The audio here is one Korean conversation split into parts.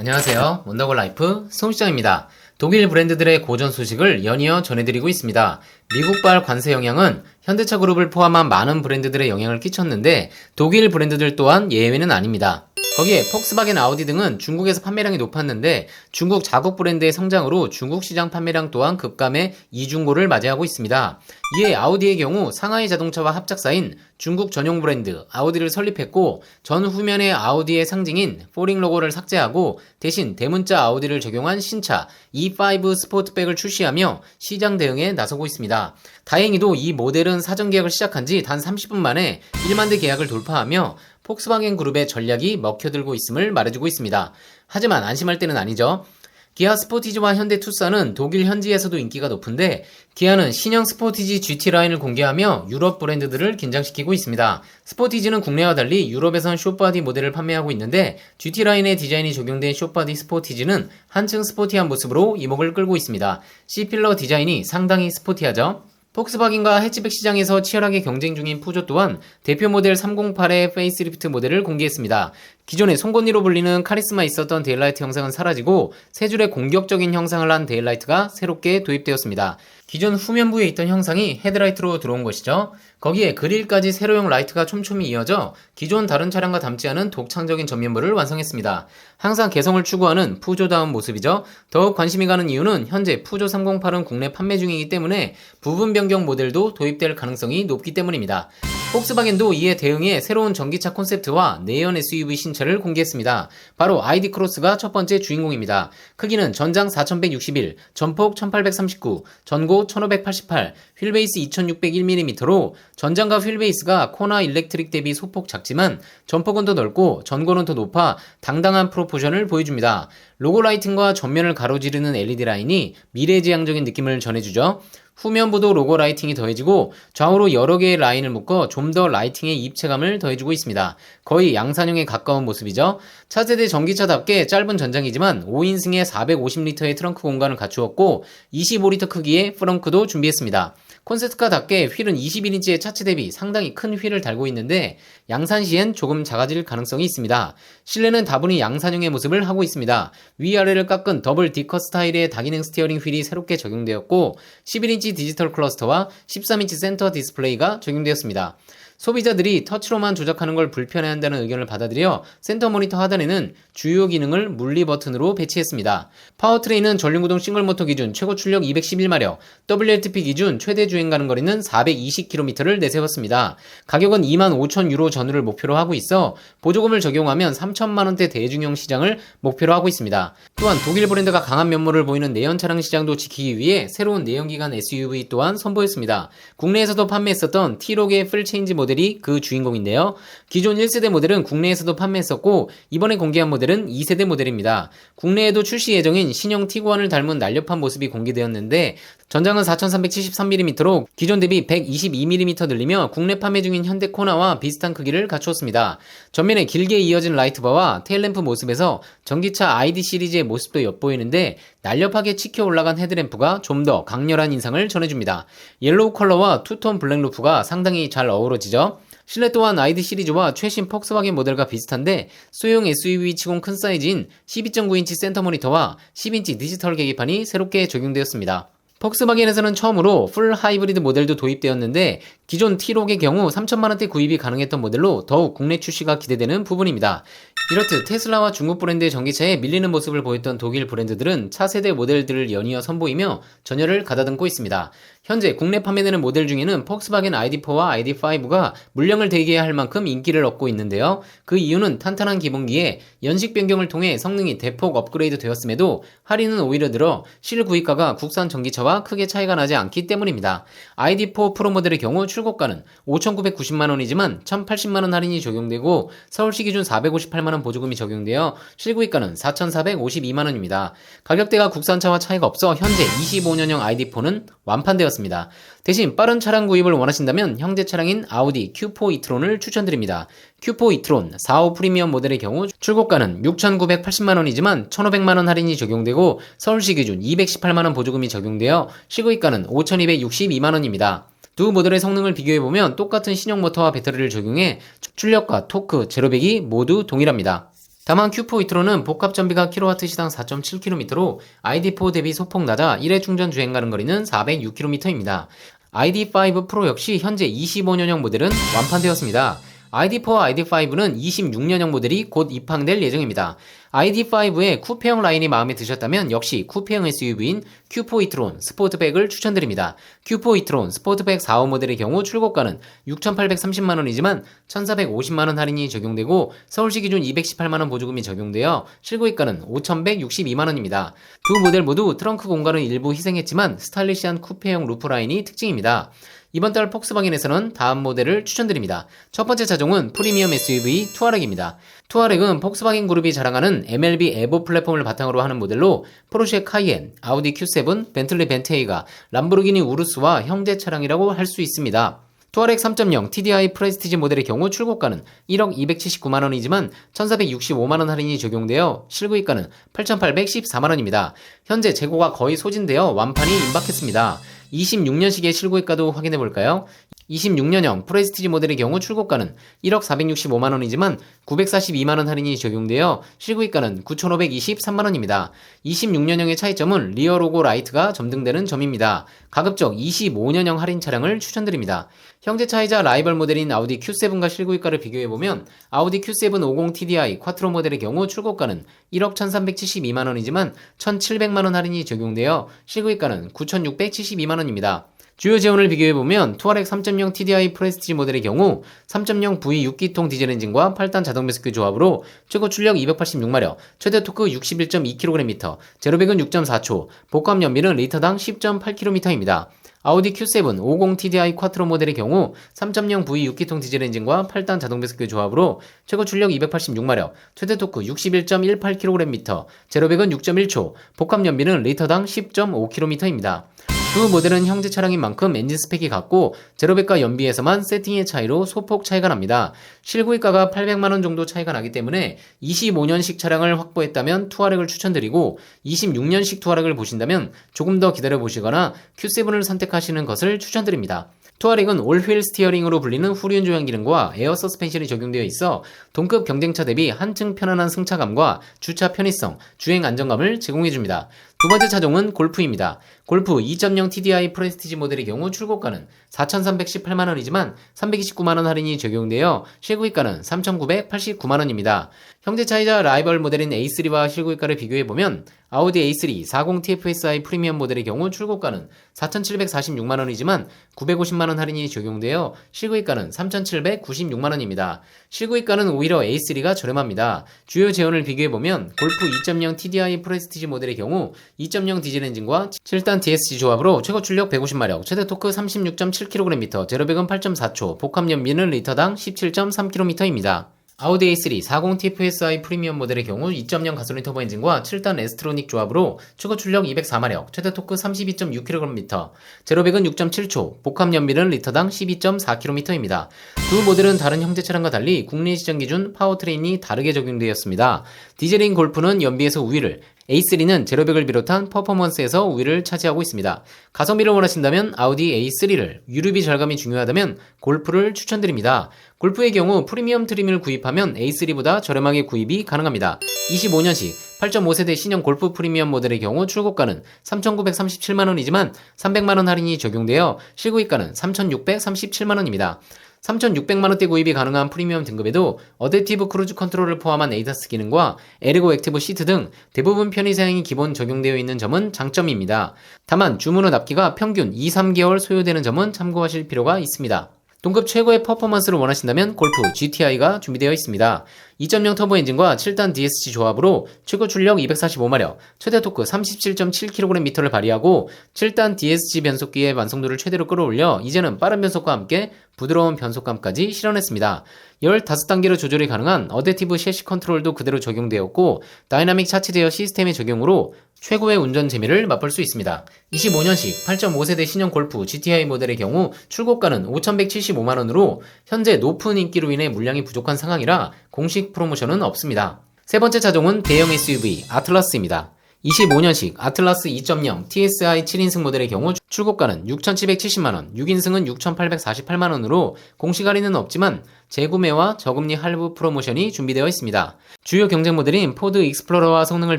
안녕하세요. 원더골 라이프 송시장입니다. 독일 브랜드들의 고전 소식을 연이어 전해드리고 있습니다. 미국발 관세 영향은 현대차 그룹을 포함한 많은 브랜드들의 영향을 끼쳤는데 독일 브랜드들 또한 예외는 아닙니다. 거기에 폭스바겐, 아우디 등은 중국에서 판매량이 높았는데 중국 자국 브랜드의 성장으로 중국 시장 판매량 또한 급감해 이중고를 맞이하고 있습니다. 이에 아우디의 경우 상하이 자동차와 합작사인 중국 전용 브랜드 아우디를 설립했고 전 후면의 아우디의 상징인 포링 로고를 삭제하고 대신 대문자 아우디를 적용한 신차 E5 스포트백을 출시하며 시장 대응에 나서고 있습니다. 다행히도 이 모델은 사전 계약을 시작한 지 단 30분 만에 1만 대 계약을 돌파하며 폭스바겐 그룹의 전략이 먹혀들고 있음을 말해주고 있습니다. 하지만 안심할 때는 아니죠. 기아 스포티지와 현대 투싼은 독일 현지에서도 인기가 높은데 기아는 신형 스포티지 GT 라인을 공개하며 유럽 브랜드들을 긴장시키고 있습니다. 스포티지는 국내와 달리 유럽에선 숏바디 모델을 판매하고 있는데 GT 라인의 디자인이 적용된 숏바디 스포티지는 한층 스포티한 모습으로 이목을 끌고 있습니다. C필러 디자인이 상당히 스포티하죠. 폭스바겐과 해치백 시장에서 치열하게 경쟁 중인 푸조 또한 대표 모델 308의 페이스리프트 모델을 공개했습니다. 기존의 송곳니로 불리는 카리스마 있었던 데일라이트 형상은 사라지고 세 줄의 공격적인 형상을 한 데일라이트가 새롭게 도입되었습니다. 기존 후면부에 있던 형상이 헤드라이트로 들어온 것이죠. 거기에 그릴까지 세로형 라이트가 촘촘히 이어져 기존 다른 차량과 닮지 않은 독창적인 전면부를 완성했습니다. 항상 개성을 추구하는 푸조다운 모습이죠. 더욱 관심이 가는 이유는 현재 푸조 308은 국내 판매 중이기 때문에 부분 변경 모델도 도입될 가능성이 높기 때문입니다. 폭스바겐도 이에 대응해 새로운 전기차 콘셉트와 내연 SUV 신차를 공개했습니다. 바로 ID 크로스가 첫 번째 주인공입니다. 크기는 전장 4161, 전폭 1839, 전고 1588, 휠베이스 2601mm로 전장과 휠베이스가 코나 일렉트릭 대비 소폭 작지만 전폭은 더 넓고 전고는 더 높아 당당한 프로포션을 보여줍니다. 로고 라이팅과 전면을 가로지르는 LED 라인이 미래지향적인 느낌을 전해주죠. 후면부도 로고 라이팅이 더해지고 좌우로 여러 개의 라인을 묶어 좀 더 라이팅의 입체감을 더해주고 있습니다. 거의 양산형에 가까운 모습이죠. 차세대 전기차답게 짧은 전장이지만 5인승의 450리터의 트렁크 공간을 갖추었고 25리터 크기의 프렁크도 준비했습니다. 콘셉트카답게 휠은 21인치의 차체 대비 상당히 큰 휠을 달고 있는데 양산 시엔 조금 작아질 가능성이 있습니다. 실내는 다분히 양산형의 모습을 하고 있습니다. 위아래를 깎은 더블 디커 스타일의 다기능 스티어링 휠이 새롭게 적용되었고 11인치 디지털 클러스터와 13인치 센터 디스플레이가 적용되었습니다. 소비자들이 터치로만 조작하는 걸 불편해한다는 의견을 받아들여 센터 모니터 하단에는 주요 기능을 물리 버튼으로 배치했습니다. 파워트레인은 전륜구동 싱글모터 기준 최고 출력 211마력, WLTP 기준 최대 주행 가능 거리는 420km를 내세웠습니다. 가격은 25,000유로 전후를 목표로 하고 있어 보조금을 적용하면 3천만원대 대중형 시장을 목표로 하고 있습니다. 또한 독일 브랜드가 강한 면모를 보이는 내연 차량 시장도 지키기 위해 새로운 내연기관 SUV 또한 선보였습니다. 국내에서도 판매했었던 T-Rog의 풀체인지 모델이 그 주인공인데요. 기존 1세대 모델은 국내에서도 판매했었고 이번에 공개한 모델은 2세대 모델입니다. 국내에도 출시 예정인 신형 티구안을 닮은 날렵한 모습이 공개되었는데 전장은 4373mm로 기존 대비 122mm 늘리며 국내 판매 중인 현대 코나와 비슷한 크기를 갖추었습니다. 전면에 길게 이어진 라이트바와 테일램프 모습에서 전기차 ID 시리즈의 모습도 엿보이는데 날렵하게 치켜 올라간 헤드램프가 좀 더 강렬한 인상을 전해줍니다. 옐로우 컬러와 투톤 블랙 루프가 상당히 잘 어우러지죠. 실내 또한 ID 시리즈와 최신 폭스바겐 모델과 비슷한데 소형 SUV 치곤 큰 사이즈인 12.9인치 센터 모니터와 10인치 디지털 계기판이 새롭게 적용되었습니다. 폭스바겐에서는 처음으로 풀 하이브리드 모델도 도입되었는데 기존 T-Rog의 경우 3천만원대 구입이 가능했던 모델로 더욱 국내 출시가 기대되는 부분입니다. 이렇듯 테슬라와 중국 브랜드의 전기차에 밀리는 모습을 보였던 독일 브랜드들은 차세대 모델들을 연이어 선보이며 전열을 가다듬고 있습니다. 현재 국내 판매되는 모델 중에는 폭스바겐 ID4와 ID5가 물량을 대기해야 할 만큼 인기를 얻고 있는데요. 그 이유는 탄탄한 기본기에 연식 변경을 통해 성능이 대폭 업그레이드 되었음에도 할인은 오히려 늘어 실구입가가 국산 전기차와 크게 차이가 나지 않기 때문입니다. ID4 프로 모델의 경우 출고가는 5,990만원이지만 1,080만원 할인이 적용되고 서울시 기준 458만원 보조금이 적용되어 실구입가는 4,452만원입니다. 가격대가 국산차와 차이가 없어 현재 25년형 ID4는 완판되었습니다. 대신 빠른 차량 구입을 원하신다면 형제 차량인 아우디 Q4 e-tron을 추천드립니다. Q4 e-tron 4호 프리미엄 모델의 경우 출고가는 6,980만원이지만 1,500만원 할인이 적용되고 서울시 기준 218만원 보조금이 적용되어 시구입가는 5,262만원입니다. 두 모델의 성능을 비교해보면 똑같은 신형 모터와 배터리를 적용해 출력과 토크, 제로백이 모두 동일합니다. 다만 Q4 e-tron은 복합 전비가 kW시당 4.7km로 ID4 대비 소폭 낮아 1회 충전 주행 가능 거리는 406km입니다. ID5 프로 역시 현재 25년형 모델은 완판되었습니다. ID4와 ID5는 26년형 모델이 곧 입항될 예정입니다. ID5의 쿠페형 라인이 마음에 드셨다면 역시 쿠페형 SUV인 Q4 e-tron 스포트백을 추천드립니다. Q4 e-tron 스포트백 4호 모델의 경우 출고가는 6,830만원이지만 1,450만원 할인이 적용되고 서울시 기준 218만원 보조금이 적용되어 실거래가는 5,162만원입니다. 두 모델 모두 트렁크 공간을 일부 희생했지만 스타일리시한 쿠페형 루프 라인이 특징입니다. 이번 달 폭스바겐에서는 다음 모델을 추천드립니다. 첫 번째 차종은 프리미엄 SUV 투아렉입니다. 투아렉은 폭스바겐 그룹이 자랑하는 MLB 에보 플랫폼을 바탕으로 하는 모델로 포르쉐 카이엔, 아우디 Q7, 벤틀리 벤테이가 람보르기니 우루스와 형제 차량이라고 할 수 있습니다. 투아렉 3.0 TDI 프레스티지 모델의 경우 출고가는 1억 279만원이지만 1,465만원 할인이 적용되어 실구입가는 8,814만원입니다. 현재 재고가 거의 소진되어 완판이 임박했습니다. 26년식의 실구입가도 확인해볼까요? 26년형 프레스티지 모델의 경우 출고가는 1억 465만원이지만 942만원 할인이 적용되어 실구입가는 9,523만원입니다. 26년형의 차이점은 리어 로고 라이트가 점등되는 점입니다. 가급적 25년형 할인 차량을 추천드립니다. 형제차이자 라이벌 모델인 아우디 Q7과 실구입가를 비교해보면 아우디 Q7 50 TDI 쿼트로 모델의 경우 출고가는 1억 1,372만원이지만 1,700만원 할인이 적용되어 실구입가는 9,672만원입니다. 주요 제온을 비교해보면 투아렉 3.0 TDI 프레스티지 모델의 경우 3.0 V 6기통 디젤 엔진과 8단 자동 배속기 조합으로 최고 출력 286마력, 최대 토크 61.2kgm, 제로백은 6.4초, 복합 연비는 리터당 10.8km입니다. 아우디 Q7 50 TDI 쿼트로 모델의 경우 3.0 V 6기통 디젤 엔진과 8단 자동 배속기 조합으로 최고 출력 286마력, 최대 토크 61.18kgm, 제로백은 6.1초, 복합 연비는 리터당 10.5km입니다. 두 모델은 형제 차량인 만큼 엔진 스펙이 같고 제로백과 연비에서만 세팅의 차이로 소폭 차이가 납니다. 실구입가가 800만원 정도 차이가 나기 때문에 25년식 차량을 확보했다면 투아렉을 추천드리고 26년식 투아렉을 보신다면 조금 더 기다려보시거나 Q7을 선택하시는 것을 추천드립니다. 투아렉은 올휠 스티어링으로 불리는 후륜 조향 기능과 에어 서스펜션이 적용되어 있어 동급 경쟁차 대비 한층 편안한 승차감과 주차 편의성, 주행 안정감을 제공해줍니다. 두 번째 차종은 골프입니다. 골프 2.0 TDI 프레스티지 모델의 경우 출고가는 4,318만원이지만 329만원 할인이 적용되어 실구입가는 3,989만원입니다. 형제차이자 라이벌 모델인 A3와 실구입가를 비교해보면 아우디 A3 40 TFSI 프리미엄 모델의 경우 출고가는 4,746만원이지만 950만원 할인이 적용되어 실구입가는 3,796만원입니다. 실구입가는 오히려 A3가 저렴합니다. 주요 제온을 비교해보면 골프 2.0 TDI 프레스티지 모델의 경우 2.0 디젤 엔진과 7단 DSG 조합으로 최고 출력 150마력, 최대 토크 36.7kgm, 제로백은 8.4초, 복합 연비는 리터당 17.3km입니다. 아우디 A3 40 TFSI 프리미엄 모델의 경우 2.0 가솔린 터보 엔진과 7단 에스트로닉 조합으로 최고 출력 204마력, 최대 토크 32.6km, 제로백은 6.7초, 복합 연비는 리터당 12.4km입니다. 두 모델은 다른 형제 차량과 달리 국내 시장 기준 파워트레인이 다르게 적용되었습니다. 디젤인 골프는 연비에서 우위를, A3는 제로백을 비롯한 퍼포먼스에서 우위를 차지하고 있습니다. 가성비를 원하신다면 아우디 A3를, 유류비 절감이 중요하다면 골프를 추천드립니다. 골프의 경우 프리미엄 트림을 구입하면 A3보다 저렴하게 구입이 가능합니다. 25년식 8.5세대 신형 골프 프리미엄 모델의 경우 출고가는 3,937만원이지만 300만원 할인이 적용되어 실구입가는 3,637만원입니다. 3,600만원대 구입이 가능한 프리미엄 등급에도 어댑티브 크루즈 컨트롤을 포함한 에이다스 기능과 에르고 액티브 시트 등 대부분 편의사양이 기본 적용되어 있는 점은 장점입니다. 다만 주문 후 납기가 평균 2-3개월 소요되는 점은 참고하실 필요가 있습니다. 동급 최고의 퍼포먼스를 원하신다면 골프 GTI가 준비되어 있습니다. 2.0 터보 엔진과 7단 DSG 조합으로 최고 출력 245마력, 최대 토크 37.7kgm를 발휘하고 7단 DSG 변속기의 완성도를 최대로 끌어올려 이제는 빠른 변속과 함께 부드러운 변속감까지 실현했습니다. 15단계로 조절이 가능한 어댑티브 셰시 컨트롤도 그대로 적용되었고 다이나믹 차체 제어 시스템의 적용으로 최고의 운전 재미를 맛볼 수 있습니다. 25년식 8.5세대 신형 골프 GTI 모델의 경우 출고가는 5,175만원으로 현재 높은 인기로 인해 물량이 부족한 상황이라 공식 프로모션은 없습니다. 세 번째 차종은 대형 SUV 아틀라스입니다. 25년식 아틀라스 2.0 TSI 7인승 모델의 경우 출고가는 6,770만원, 6인승은 6,848만원으로 공식 할인은 없지만 재구매와 저금리 할부 프로모션이 준비되어 있습니다. 주요 경쟁 모델인 포드 익스플로러와 성능을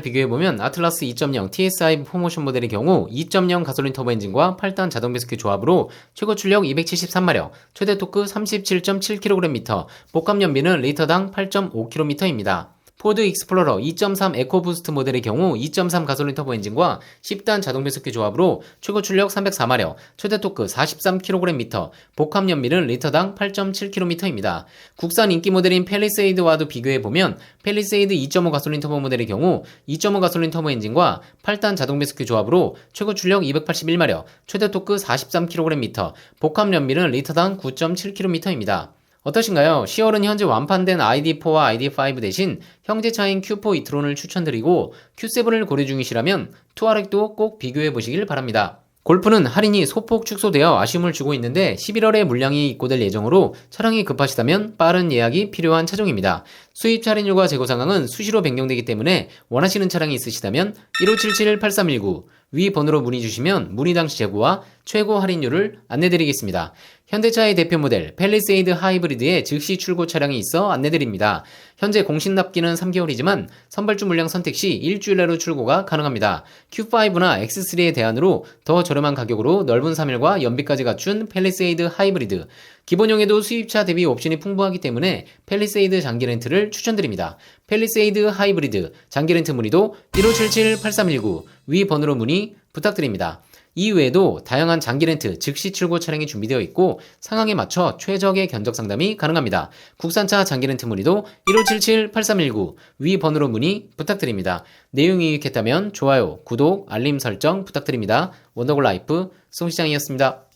비교해보면 아틀라스 2.0 TSI 프로모션 모델의 경우 2.0 가솔린 터보 엔진과 8단 자동 배속기 조합으로 최고 출력 273마력, 최대 토크 37.7kgm, 복합 연비는 리터당 8.5km입니다. 포드 익스플로러 2.3 에코부스트 모델의 경우 2.3 가솔린 터보 엔진과 10단 자동 배속기 조합으로 최고 출력 304마력, 최대 토크 43kgm, 복합 연비는 리터당 8.7km입니다. 국산 인기 모델인 팰리세이드와도 비교해보면 팰리세이드 2.5 가솔린 터보 모델의 경우 2.5 가솔린 터보 엔진과 8단 자동 배속기 조합으로 최고 출력 281마력, 최대 토크 43kgm, 복합 연비는 리터당 9.7km입니다. 어떠신가요? 10월은 현재 완판된 ID4와 ID5 대신 형제차인 Q4 이트론을 추천드리고 Q7을 고려 중이시라면 투아렉도 꼭 비교해 보시길 바랍니다. 골프는 할인이 소폭 축소되어 아쉬움을 주고 있는데 11월에 물량이 입고될 예정으로 차량이 급하시다면 빠른 예약이 필요한 차종입니다. 수입 할인율과 재고 상황은 수시로 변경되기 때문에 원하시는 차량이 있으시다면 1577-8319 위 번호로 문의 주시면 문의 당시 재고와 최고 할인율을 안내드리겠습니다. 현대차의 대표 모델 팰리세이드 하이브리드의 즉시 출고 차량이 있어 안내드립니다. 현재 공신 납기는 3개월이지만 선발주 물량 선택 시 일주일 내로 출고가 가능합니다. Q5나 X3의 대안으로 더 저렴한 가격으로 넓은 사밀과 연비까지 갖춘 팰리세이드 하이브리드. 기본형에도 수입차 대비 옵션이 풍부하기 때문에 팰리세이드 장기 렌트를 추천드립니다. 팰리세이드 하이브리드 장기 렌트 문의도 1577-8319 위 번호로 문의 부탁드립니다. 이외에도 다양한 장기 렌트 즉시 출고 차량이 준비되어 있고 상황에 맞춰 최적의 견적 상담이 가능합니다. 국산차 장기 렌트 문의도 1577-8319 위 번호로 문의 부탁드립니다. 내용이 유익했다면 좋아요, 구독, 알림 설정 부탁드립니다. 원더골 라이프 송시장이었습니다.